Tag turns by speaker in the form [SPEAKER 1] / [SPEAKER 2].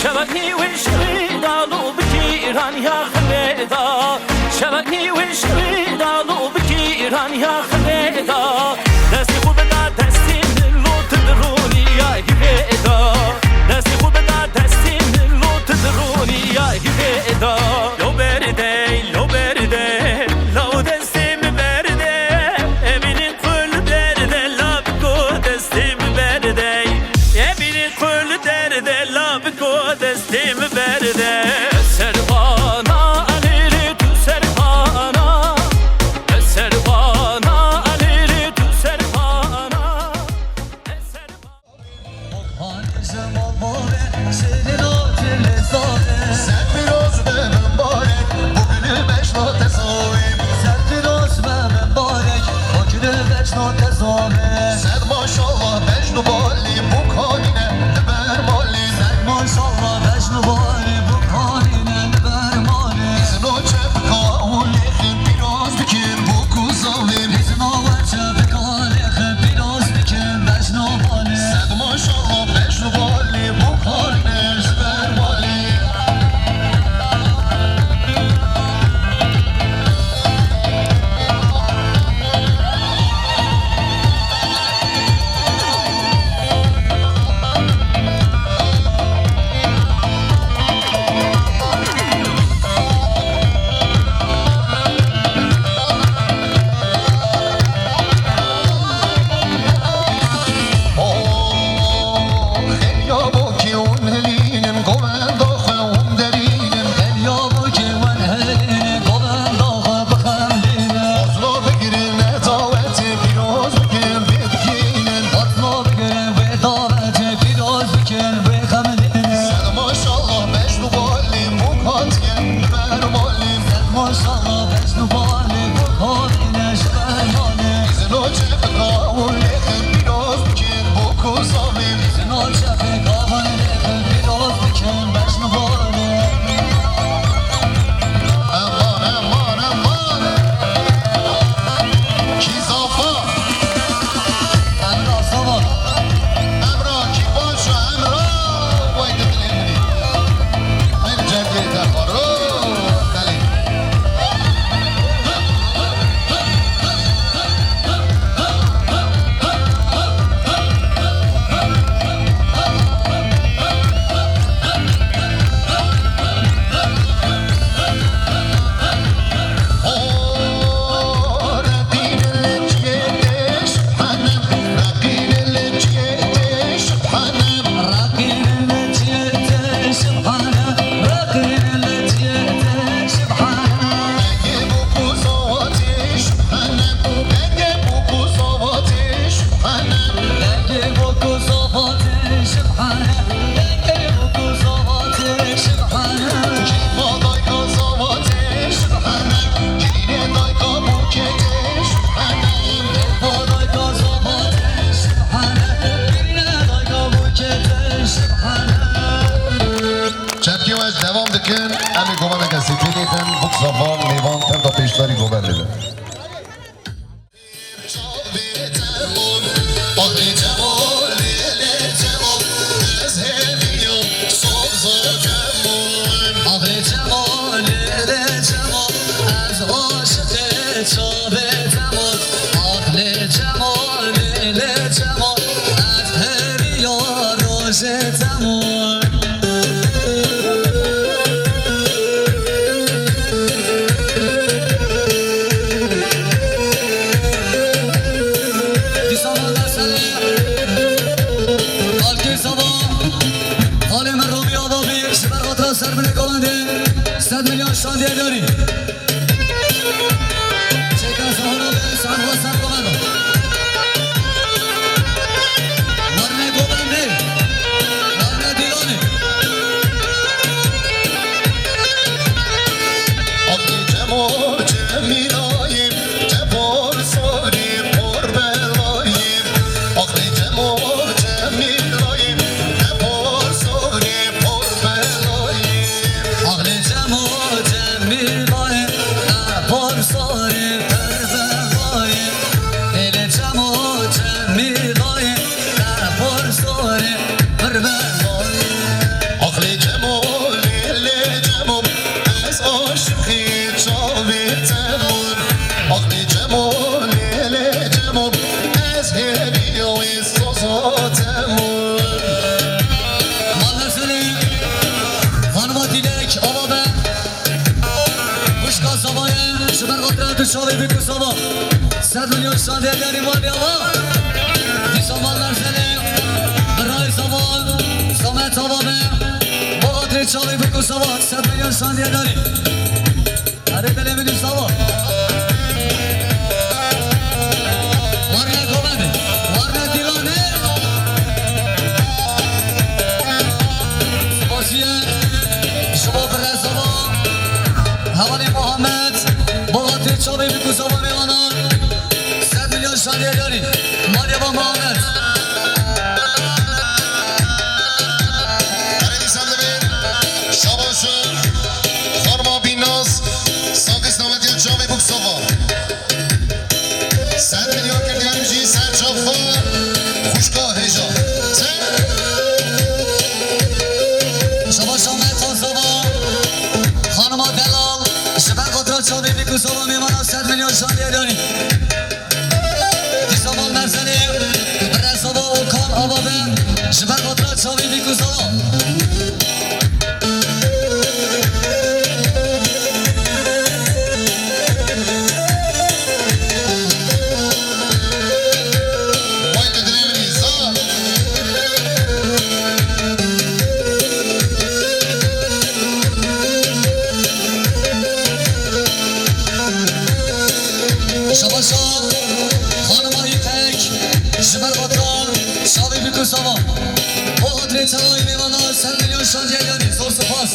[SPEAKER 1] شبكني وشري دالو بكيران يا خليدا شبكني وشري دالو بكيران يا خليدا دستي خو بدا دستي لو تدروني يا هبيدا دستي خو بدا دستي لو تدروني يا هبيدا لو بردي لو بردي لو دستي مبردي evinin kul derde la biko desti meberde evinin kul derde la biko desti meberde servana aliri tu servana servana aliri tu servana
[SPEAKER 2] zaman more senin o cillizade sen bir özme mübarek bugünü meşno tezavim sen bir özme mübarek bugünü meşno tezavim sen maşallah mecnu bali bu kanine liber mali sen maşallah mecnu bali bu kanine liber mali izin o çepka o lehin biraz dikin bu kuzavim izin o çepka lehin biraz dikin mecnu bali sen maşallah mecnu bali bu kanine liber mali devam dikin, emi govan eke sitilitin, buk zaman meyvan terda peşleri govan edin. شادی داری چکن سهرا به سان و سر کمانو مرمه گوبنده مرمه دیلانه آقی جمال جمیلاییم جبار ساریم پر بلاییم آقی جمال جمیلاییم جبار ساریم شاوی بکو سوا 100 میلیون شانده داری مالی آقا دی سامانlar seni برای زمان سامت تمامه با قدر شاوی بکو سوا 100 میلیون شانده داری هره دلی میدیم سوا وارنه کومده وارنه دیوانه سپاسیه شما برای زمان حوالی محمد با قدر شاوی بکو سوا میوانان 100 میلیون شانده داری مالی با محمد شاوی بکو سوا میمانا 100 میلیون شانده داری دی سامان مرزنی برای سوا اوکان آبابه شبه قدرت شاوی بکو سوا Sava o adresa oy mevana 100 milyon şantiye yani zor spas.